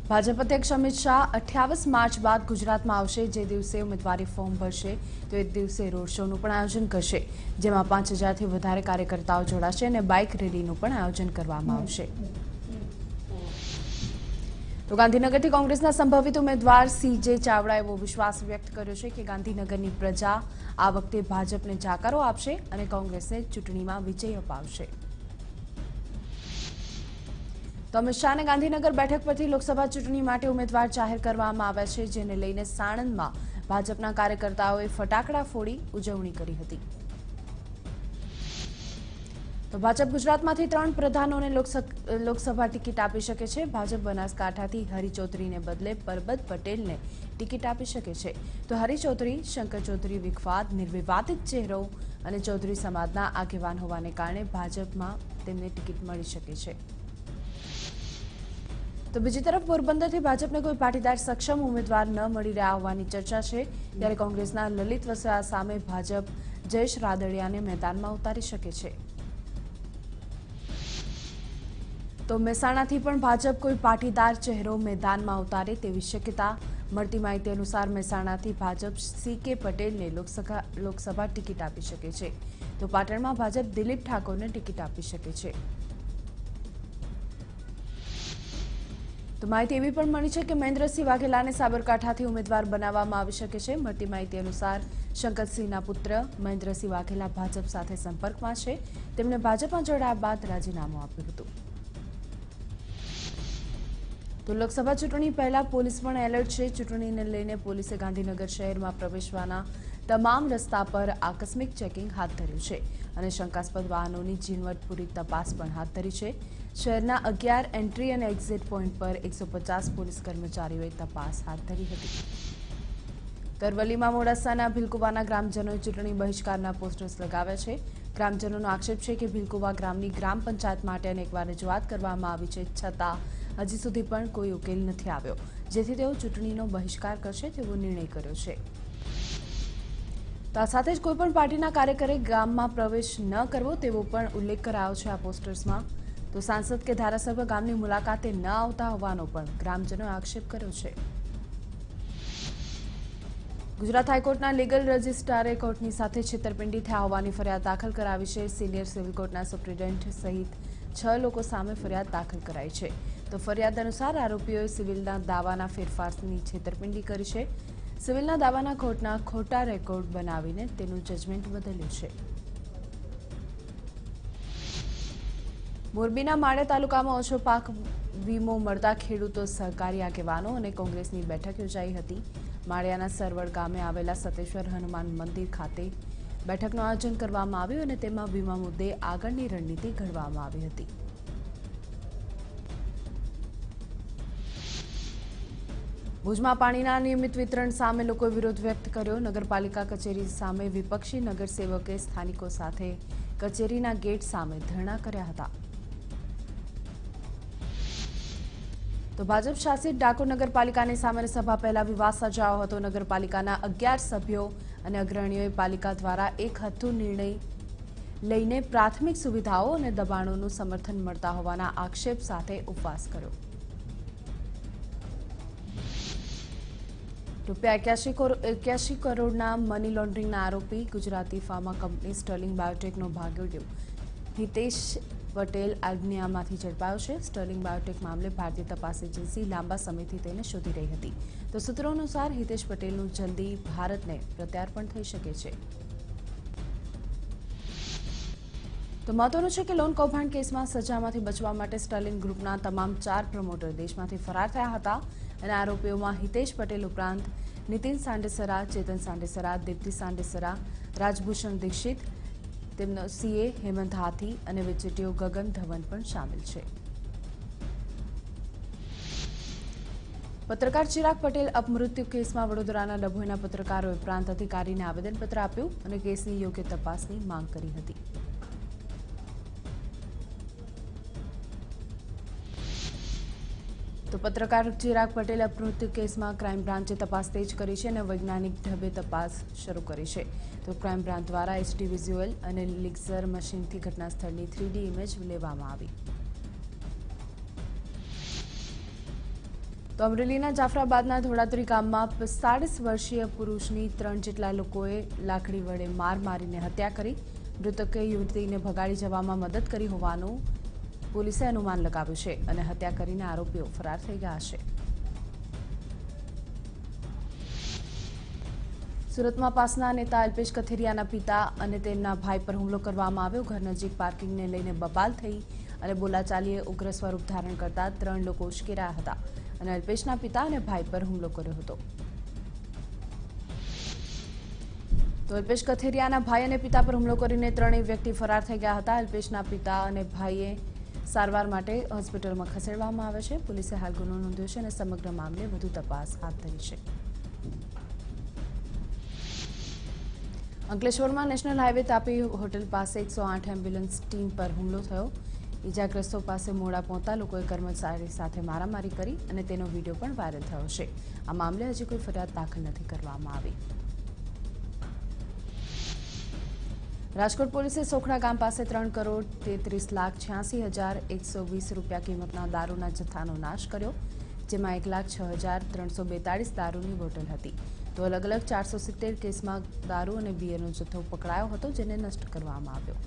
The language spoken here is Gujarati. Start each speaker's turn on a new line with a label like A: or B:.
A: ભાજપ અધ્યક્ષ અમિત શાહ 28 માર્ચ બાદ ગુજરાતમાં આવશે, જે દિવસે ઉમેદવારી ફોર્મ ભરશે તો એ દિવસે રોડ શોનું પણ આયોજન કરશે, જેમાં 5000થી વધારે કાર્યકર્તાઓ જોડાશે અને બાઇક રેલીનું પણ આયોજન કરવામાં આવશે। તો ગાંધીનગરથી કોંગ્રેસના સંભવિત ઉમેદવાર CJ ચાવડાએ એવો વિશ્વાસ વ્યક્ત કર્યો છે કે ગાંધીનગરની પ્રજા આ વખતે ભાજપને જાકારો આપશે અને કોંગ્રેસને ચૂંટણીમાં વિજય અપાવશે। તો અમિત શાહને ગાંધીનગર બેઠક પરથી લોકસભા ચૂંટણી માટે ઉમેદવાર જાહેર કરવામાં આવ્યા છે, જેને લઈને સાણંદમાં ભાજપના કાર્યકર્તાઓએ ફટાકડા ફોડી ઉજવણી કરી હતી। તો ભાજપ ગુજરાતમાંથી 3 પ્રધાનોને લોકસભા ટિકિટ આપી શકે છે। ભાજપ બનાસકાંઠાથી હરિ ચૌધરીને બદલે પરબત પટેલને ટિકિટ આપી શકે છે। તો હરિ ચૌધરી શંકર ચૌધરી વિખવાદ નિર્વિવાદિત ચહેરો અને ચૌધરી સમાજના આગેવાન હોવાને કારણે ભાજપમાં તેમને ટિકિટ મળી શકે છે। તો બીજી તરફ પોરબંદરથી ભાજપને કોઈ પાટીદાર સક્ષમ ઉમેદવાર ન મળી રહ્યા હોવાની ચર્ચા છે, ત્યારે કોંગ્રેસના લલિત વસરા સામે ભાજપ જયેશ રાદડિયાને મેદાનમાં ઉતારી શકે છે। તો મહેસાણાથી પણ ભાજપ કોઈ પાટીદાર ચહેરો મેદાનમાં ઉતારે તેવી શક્યતા મળતી માહિતી અનુસાર મહેસાણાથી ભાજપ CK પટેલને લોકસભા ટિકિટ આપી શકે છે, તો પાટણમાં ભાજપ દિલીપ ઠાકોરને ટિકિટ આપી શકે છે। તો માહિતી એવી પણ મળી છે કે મહેન્દ્રસિંહ વાઘેલાને સાબરકાંઠાથી ઉમેદવાર બનાવવામાં આવી શકે છે। મળતી માહિતી અનુસાર શંકરસિંહના પુત્ર મહેન્દ્રસિંહ વાઘેલા ભાજપ સાથે સંપર્કમાં છે, તેમણે ભાજપમાં જોડાયા બાદ રાજીનામું આપ્યું હતું। તો લોકસભા ચૂંટણી પહેલા પોલીસ પણ એલર્ટ છે। ચૂંટણીને લઈને પોલીસે ગાંધીનગર શહેરમાં પ્રવેશવાના તમામ રસ્તા પર આકસ્મિક ચેકિંગ હાથ ધર્યું છે અને શંકાસ્પદ વાહનોની ઝીણવટપૂરી તપાસ પણ હાથ ધરી છે। શહેરના 11 એન્ટ્રી અને એક્ઝિટ પોઈન્ટ પર 150 પોલીસ કર્મચારીઓએ તપાસ હાથ ધરી હતી। તરવલીમાં મોડાસાના ભીલકુવાના ગ્રામજનોએ ચૂંટણી બહિષ્કારના પોસ્ટર્સ લગાવ્યા છે। ગ્રામજનોનો આક્ષેપ છે કે ભીલકુવા ગ્રામની ગ્રામ પંચાયત માટે અનેકવાર રજૂઆત કરવામાં આવી છે, છતાં હજી સુધી પણ કોઈ ઉકેલ નથી આવ્યો, જેથી તેઓ ચૂંટણીનો બહિષ્કાર કરશે તેવો નિર્ણય કર્યો છે। તો આ સાથે જ કોઈપણ પાર્ટીના કાર્યકરે ગામમાં પ્રવેશ ન કરવો તેવો પણ ઉલ્લેખ કરાયો છે આ પોસ્ટર્સમાં। તો સાંસદ કે ધારાસભ્ય ગામની મુલાકાતે ન આવતા હોવાનો પણ ગ્રામજનોએ આક્ષેપ કર્યો છે। ગુજરાત હાઈકોર્ટના લીગલ રજિસ્ટ્રારે કોર્ટની સાથે છેતરપિંડી થયા હોવાની ફરિયાદ દાખલ કરાવી છે। સિનિયર સિવિલ કોર્ટના સુપ્રિન્ટેન્ડન્ટ સહિત 6 લોકો સામે ફરિયાદ દાખલ કરાઈ છે। તો ફરિયાદ અનુસાર આરોપીઓએ સિવિલના દાવાના ફેરફારની છેતરપિંડી કરી છે। સિવિલના દાવાના કોર્ટના ખોટા રેકોર્ડ બનાવીને તેનું જજમેન્ટ બદલ્યું છે। મોરબીના માળિયા તાલુકામાં ઓછો પાક વીમો મળતા ખેડૂતો, સહકારી આગેવાનો અને કોંગ્રેસની બેઠક યોજાઈ હતી। માળિયાના સરવડ ગામે આવેલા સતેશ્વર હનુમાન મંદિર ખાતે બેઠકનું આયોજન કરવામાં આવ્યું અને તેમાં વીમા મુદ્દે આગળની રણનીતિ ઘડવામાં આવી હતી। ભુજમાં પાણીના અનિયમિત વિતરણ સામે લોકોએ વિરોધ વ્યક્ત કર્યો। નગરપાલિકા કચેરી સામે વિપક્ષી નગરસેવકે સ્થાનિકો સાથે કચેરીના ગેટ સામે ધરણા કર્યા હતા। તો ભાજપ શાસિત ડાકોર નગરપાલિકાની સામાન્ય સભા પહેલા વિવાદ સર્જાયો હતો। નગરપાલિકાના 11 સભ્યો અને અગ્રણીઓએ પાલિકા દ્વારા એક હથ્થુ નિર્ણય લઈને પ્રાથમિક સુવિધાઓ અને દબાણોનું સમર્થન મળતા હોવાના આક્ષેપ સાથે ઉપવાસ કર્યો। ₹81 કરોડના મની લોન્ડરિંગના આરોપી ગુજરાતી ફાર્મા કંપની સ્ટર્લિંગ બાયોટેકનો ભાગ્યોડ્યો હિતેશ પટેલ આજ્ઞામાંથી ઝડપાયો છે। સ્ટર્લિંગ બાયોટેક મામલે ભારતીય તપાસ એજન્સી લાંબા સમયથી તેને શોધી રહી હતી। તો સૂત્રો અનુસાર હિતેશ પટેલનું જલ્દી ભારતને પ્રત્યાર્પણ થઈ શકે છે। તો મહત્વનું છે કે લોન કૌભાંડ કેસમાં સજામાંથી બચવા માટે સ્ટર્લિંગ ગ્રુપના તમામ 4 પ્રમોટર દેશમાંથી ફરાર થયા હતા અને આરોપીઓમાં હિતેશ પટેલ ઉપરાંત નીતિન સાંડેસરા, ચેતન સાંડેસરા, દીપ્તિ સાંડેસરા, રાજભૂષણ દીક્ષિત, તેમનો CA હેમંત હાથી અને વચેટિયો ગગન ધવન પણ શામેલ છે। પત્રકાર ચિરાગ પટેલ અપમૃત્યુ કેસમાં વડોદરાના ડભોઈના પત્રકારોએ પ્રાંત અધિકારીને આવેદનપત્ર આપ્યું અને કેસની યોગ્ય તપાસની માંગ કરી હતી। તો પત્રકાર ચિરાગ પટેલ અપમૃત્યુ કેસમાં ક્રાઇમ બ્રાન્ચે તપાસ તેજ કરી છે અને વૈજ્ઞાનિક ઢબે તપાસ શરૂ કરી છે। તો ક્રાઇમ બ્રાન્ચ દ્વારા HD વિઝ્યુઅલ અને લેઝર મશીનથી ઘટના સ્થળની 3D ઇમેજ લેવામાં આવી। તો અમરેલીના જાફરાબાદના ધોળાત્રી ગામમાં 45 વર્ષીય પુરુષની 3 જેટલા લોકોએ લાકડી વડે માર મારીને હત્યા કરી. મૃતકે યુવતીને ભગાડી જવામાં મદદ કરી હોવાનું પોલીસે અનુમાન લગાવ્યું છે અને હત્યા કરીને આરોપીઓ ફરાર થઈ ગયા છે. સુરતમાં પાસના નેતા અલ્પેશ કથિરિયાના પિતા અને તેમના ભાઈ પર હુમલો કરવામાં આવ્યો. ઘર નજીક પાર્કિંગને લઈને બબાલ થઈ અને બોલાચાલીએ ઉગ્ર સ્વરૂપ ધારણ કરતા 3 લોકો ઉશ્કેરાયા હતા અને અલ્પેશના પિતા અને ભાઈ પર હુમલો કર્યો હતો. તો અલ્પેશ કથિરિયાના ભાઈ અને પિતા પર હુમલો કરીને 3 વ્યક્તિ ફરાર થઈ ગયા હતા. અલ્પેશના પિતા અને ભાઈએ સારવાર માટે હોસ્પિટલમાં ખસેડવામાં આવે છે. પોલીસે હાલ ગુનો નોંધ્યો છે અને સમગ્ર મામલે વધુ તપાસ હાથ ધરી છે. અંકલેશ્વરમાં નેશનલ હાઈવે તાપી હોટલ પાસે 108 એમ્બ્યુલન્સ ટીમ પર હુમલો થયો. ઇજાગ્રસ્તો પાસે મોડા પહોંચતા લોકોએ કર્મચારી સાથે મારામારી કરી અને તેનો વિડીયો પણ વાયરલ થયો છે. આ મામલે હજી કોઈ ફરિયાદ દાખલ નથી કરવામાં આવી. રાજકોટ પોલીસે સોખડા ગામ પાસે 3,33,86,120 રૂપિયા કિંમતના દારૂના જથ્થાનો નાશ કર્યો, જેમાં 1,06,342 દારૂની બોટલ હતી. તો અલગ અલગ 470 કેસમાં દારૂ અને બિયરનો જથ્થો પકડાયો હતો, જેને નષ્ટ કરવામાં આવ્યો.